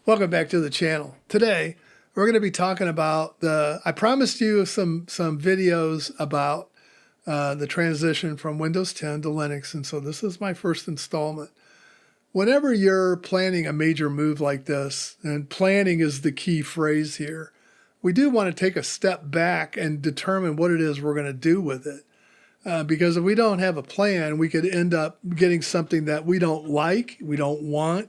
Welcome back to the channel. Today, we're going to be talking about I promised you some videos about the transition from Windows 10 to Linux, and so this is my first installment. Whenever you're planning a major move like this, and planning is the key phrase here, we do want to take a step back and determine what it is we're going to do with it. Because if we don't have a plan, we could end up getting something that we don't like, we don't want,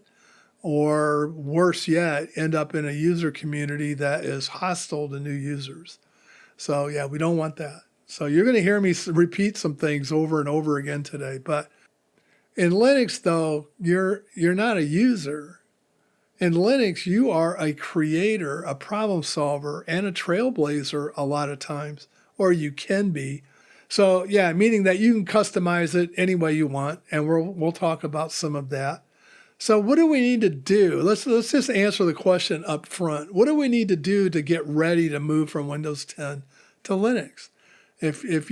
or worse yet, end up in a user community that is hostile to new users. So yeah, we don't want that. So you're going to hear me repeat some things over and over again today. But in Linux, though, you're not a user. In Linux, you are a creator, a problem solver, and a trailblazer a lot of times, or you can be. So yeah, meaning that you can customize it any way you want, and we'll talk about some of that. So what do we need to do? Let's just answer the question up front. What do we need to do to get ready to move from Windows 10 to Linux? If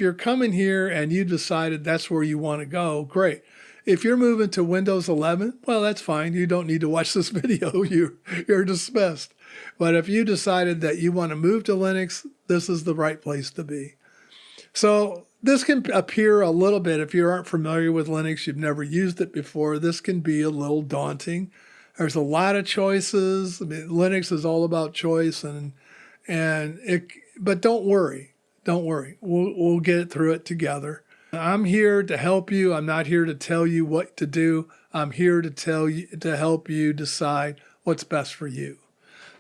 you're coming here and you decided that's where you want to go, great. If you're moving to Windows 11, well, that's fine. You don't need to watch this video. You're dismissed. But if you decided that you want to move to Linux, this is the right place to be. So this can appear a little bit, if you aren't familiar with Linux, you've never used it before, this can be a little daunting. There's a lot of choices. I mean, Linux is all about choice, but don't worry. Don't worry. We'll get through it together. I'm here to help you. I'm not here to tell you what to do. I'm here to help you decide what's best for you.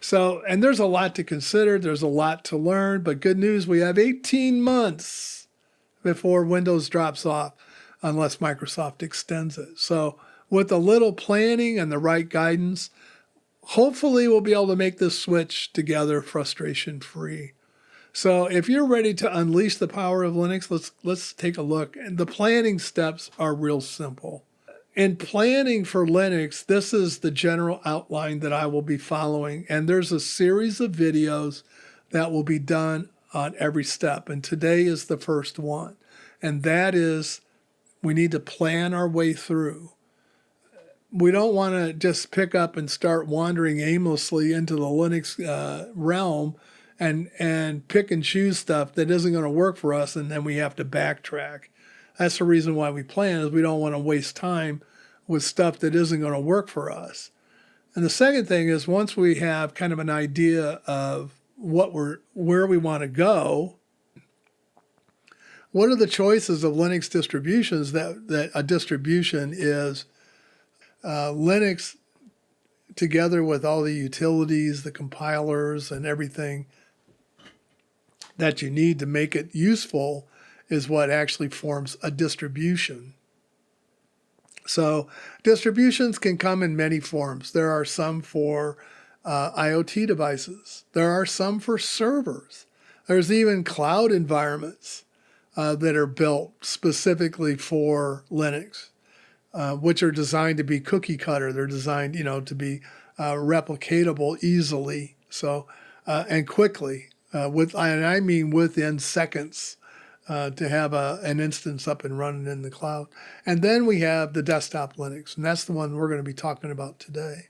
So, and there's a lot to consider. There's a lot to learn, but good news, we have 18 months before Windows drops off, unless Microsoft extends it. So with a little planning and the right guidance, hopefully we'll be able to make this switch together frustration-free. So if you're ready to unleash the power of Linux, let's take a look. And the planning steps are real simple. In planning for Linux, this is the general outline that I will be following. And there's a series of videos that will be done on every step. And today is the first one. And that is, we need to plan our way through. We don't want to just pick up and start wandering aimlessly into the Linux realm and pick and choose stuff that isn't going to work for us, and then we have to backtrack. That's the reason why we plan, is we don't want to waste time with stuff that isn't going to work for us. And the second thing is, once we have kind of an idea of where we want to go, what are the choices of Linux distributions that a distribution is Linux together with all the utilities, the compilers, and everything that you need to make it useful is what actually forms a distribution. So distributions can come in many forms. There are some for IoT devices. There are some for servers. There's even cloud environments that are built specifically for Linux, which are designed to be cookie cutter. They're designed, to be replicatable easily, and quickly. And I mean within seconds. To have an instance up and running in the cloud. And then we have the desktop Linux, and that's the one we're going to be talking about today.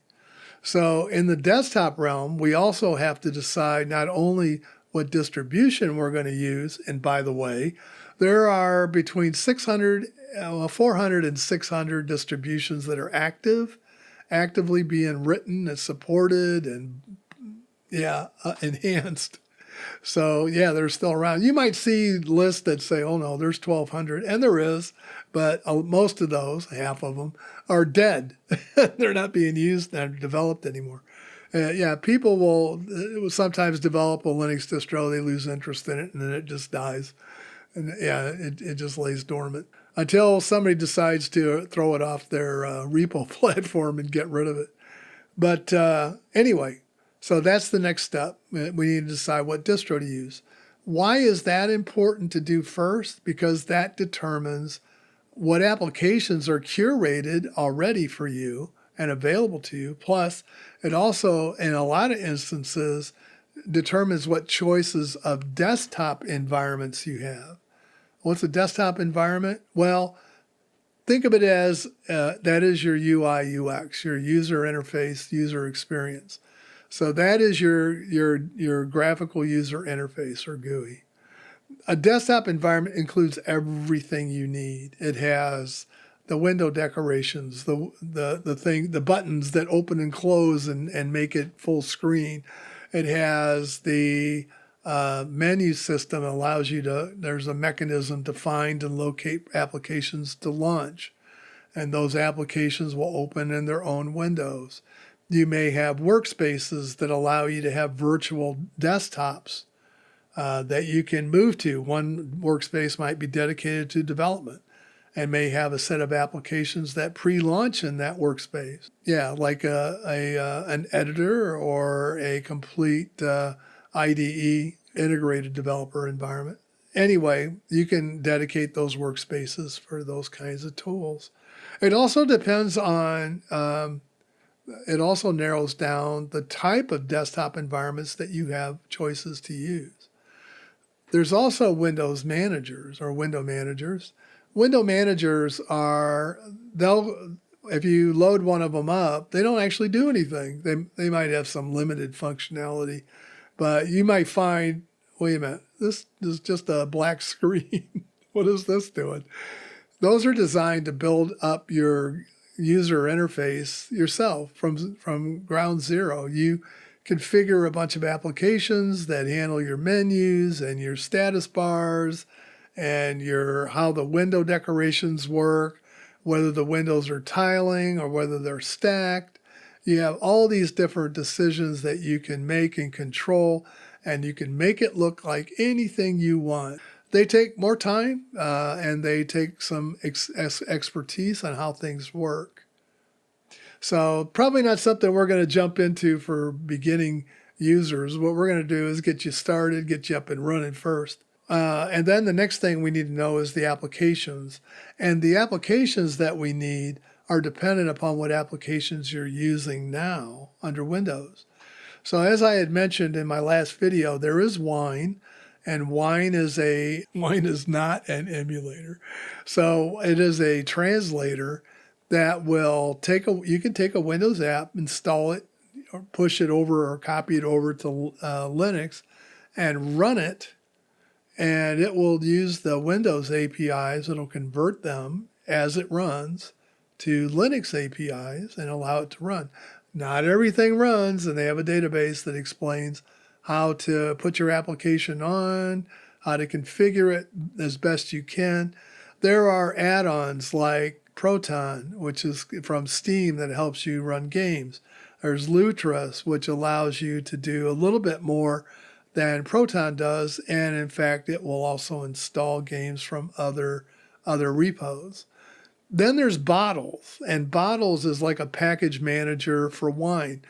So in the desktop realm, we also have to decide not only what distribution we're going to use, and by the way, there are between 400 and 600 distributions that are actively being written and supported and enhanced. So yeah, they're still around. You might see lists that say, oh no, there's 1,200, and there is, but most of those, half of them, are dead. They're not being used and developed anymore. People will sometimes develop a Linux distro, they lose interest in it, and then it just dies. And it just lays dormant until somebody decides to throw it off their repo platform and get rid of it. But anyway, so that's the next step. We need to decide what distro to use. Why is that important to do first? Because that determines what applications are curated already for you and available to you. Plus, it also, in a lot of instances, determines what choices of desktop environments you have. What's a desktop environment? Well, think of it as that is your UI UX, your user interface, user experience. So that is your graphical user interface, or GUI. A desktop environment includes everything you need. It has the window decorations, the buttons that open and close and make it full screen. It has the menu system that allows you to, there's a mechanism to find and locate applications to launch. And those applications will open in their own windows. You may have workspaces that allow you to have virtual desktops that you can move to. One workspace might be dedicated to development and may have a set of applications that pre-launch in that workspace. Yeah, like an editor or a complete IDE, integrated developer environment. Anyway, you can dedicate those workspaces for those kinds of tools. It also depends on, it also narrows down the type of desktop environments that you have choices to use. There's also Windows managers or window managers. Window managers if you load one of them up, they don't actually do anything. They might have some limited functionality, but you might find, wait a minute, this is just a black screen. What is this doing? Those are designed to build up your user interface yourself from ground zero. You configure a bunch of applications that handle your menus and your status bars and how the window decorations work, whether the windows are tiling or whether they're stacked. You have all these different decisions that you can make and control, and you can make it look like anything you want. They take more time and they take some expertise on how things work. So probably not something we're going to jump into for beginning users. What we're going to do is get you started, get you up and running first. And then the next thing we need to know is the applications. And the applications that we need are dependent upon what applications you're using now under Windows. So as I had mentioned in my last video, there is Wine. And Wine is not an emulator. So it is a translator that will you can take a Windows app, install it, or push it over or copy it over to Linux and run it. And it will use the Windows APIs. It'll convert them as it runs to Linux APIs and allow it to run. Not everything runs, and they have a database that explains how to put your application on, how to configure it as best you can. There are add-ons like Proton, which is from Steam, that helps you run games. There's Lutris, which allows you to do a little bit more than Proton does, and in fact, it will also install games from other repos. Then there's Bottles, and Bottles is like a package manager for Wine.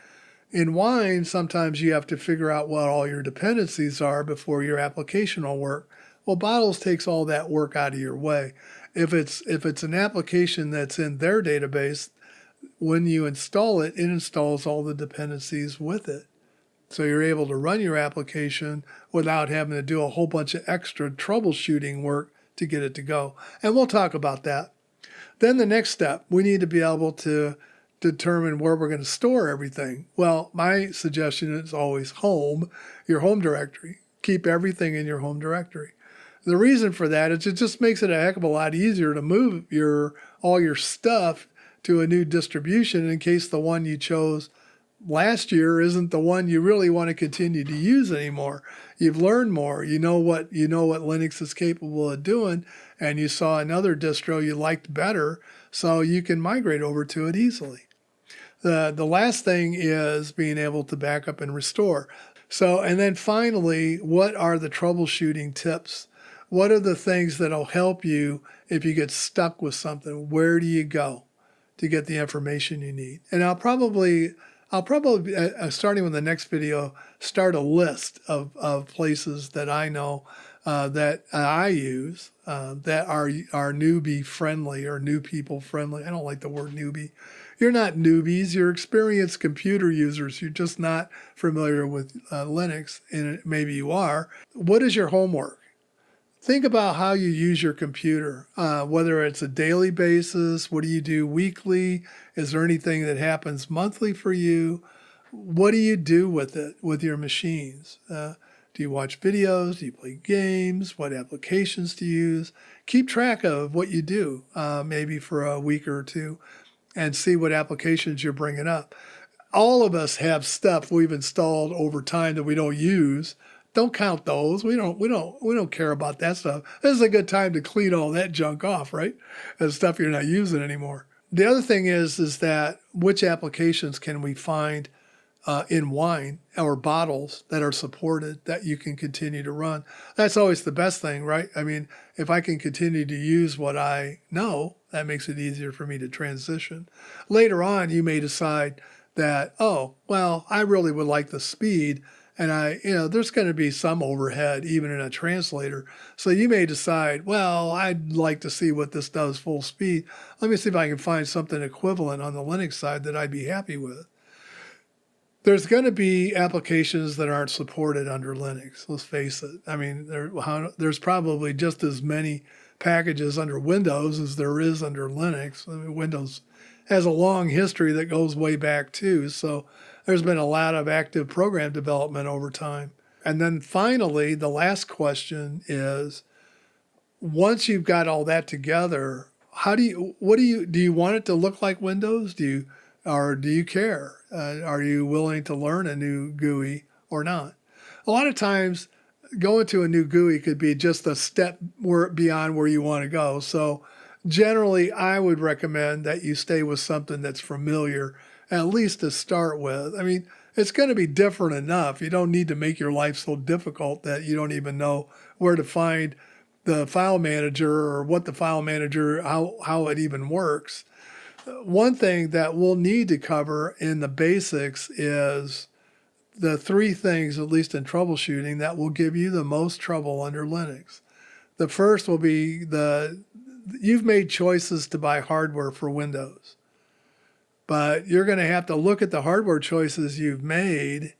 In Wine, sometimes you have to figure out what all your dependencies are before your application will work. Well, Bottles takes all that work out of your way. If it's an application that's in their database, when you install it, it installs all the dependencies with it. So you're able to run your application without having to do a whole bunch of extra troubleshooting work to get it to go. And we'll talk about that. Then the next step, we need to be able to determine where we're going to store everything. Well, my suggestion is always home, your home directory. Keep everything in your home directory. The reason for that is it just makes it a heck of a lot easier to move all your stuff to a new distribution in case the one you chose last year isn't the one you really want to continue to use anymore. You've learned more. You know what Linux is capable of doing, and you saw another distro you liked better, so you can migrate over to it easily. The last thing is being able to back up and restore. So, and then finally, what are the troubleshooting tips? What are the things that'll help you if you get stuck with something? Where do you go to get the information you need? And I'll probably starting with the next video, start a list of places that I know that I use that are newbie friendly or new people friendly. I don't like the word newbie. You're not newbies. You're experienced computer users. You're just not familiar with Linux, and maybe you are. What is your homework? Think about how you use your computer, whether it's a daily basis. What do you do weekly? Is there anything that happens monthly for you? What do you do with it, with your machines? Do you watch videos? Do you play games? What applications do you use? Keep track of what you do, maybe for a week or two, and see what applications you're bringing up. All of us have stuff we've installed over time that we don't use. Don't count those. We don't care about that stuff. This is a good time to clean all that junk off, right? The stuff you're not using anymore. The other thing is that which applications can we find in wine or bottles that are supported that you can continue to run? That's always the best thing, right? I mean, if I can continue to use what I know, that makes it easier for me to transition. Later on, you may decide that, oh, well, I really would like the speed. And there's going to be some overhead even in a translator. So you may decide, well, I'd like to see what this does full speed. Let me see if I can find something equivalent on the Linux side that I'd be happy with. There's going to be applications that aren't supported under Linux. Let's face it. I mean, there's probably just as many packages under Windows as there is under Linux. I mean, Windows has a long history that goes way back too. So there's been a lot of active program development over time. And then finally, the last question is, once you've got all that together, do you want it to look like Windows? Or do you care? Are you willing to learn a new GUI or not? A lot of times, going to a new GUI could be just a step beyond where you want to go. So generally, I would recommend that you stay with something that's familiar, at least to start with. I mean, it's going to be different enough. You don't need to make your life so difficult that you don't even know where to find the file manager or what the file manager, how it even works. One thing that we'll need to cover in the basics is the three things, at least in troubleshooting, that will give you the most trouble under Linux. The first will be you've made choices to buy hardware for Windows, but you're going to have to look at the hardware choices you've made.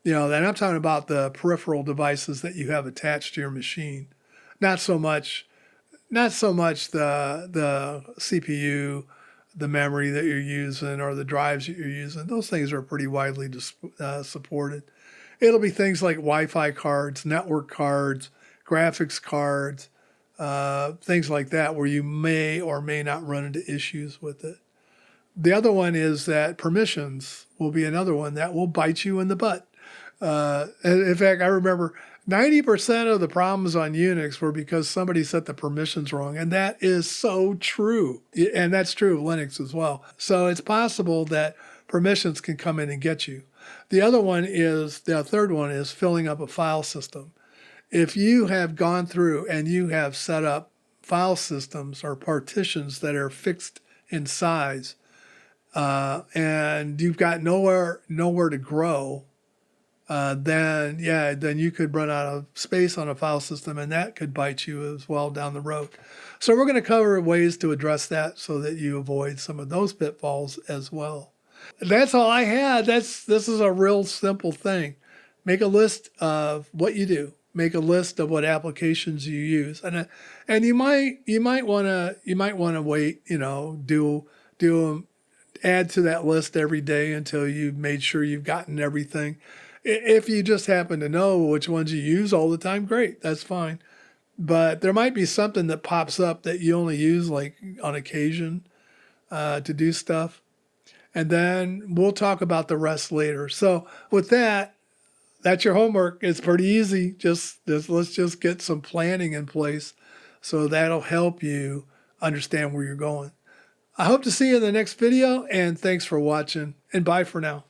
And I'm talking about the peripheral devices that you have attached to your machine, not so much the CPU, the memory that you're using, or the drives that you're using. Those things are pretty widely supported. It'll be things like Wi-Fi cards, network cards, graphics cards, things like that, where you may or may not run into issues with it. The other one is that permissions will be another one that will bite you in the butt. In fact, I remember 90% of the problems on Unix were because somebody set the permissions wrong. And that is so true. And that's true of Linux as well. So it's possible that permissions can come in and get you. The third one is filling up a file system. If you have gone through and you have set up file systems or partitions that are fixed in size, and you've got nowhere to grow, then you could run out of space on a file system, and that could bite you as well down the road. So we're going to cover ways to address that so that you avoid some of those pitfalls as well. That's all I had. This is a real simple thing. Make a list of what you do. Make a list of what applications you use, and you might want to wait. Add to that list every day until you've made sure you've gotten everything. If you just happen to know which ones you use all the time, great, that's fine. But there might be something that pops up that you only use like on occasion to do stuff. And then we'll talk about the rest later. So with that, that's your homework. It's pretty easy. Let's just get some planning in place. So that'll help you understand where you're going. I hope to see you in the next video, and thanks for watching, and bye for now.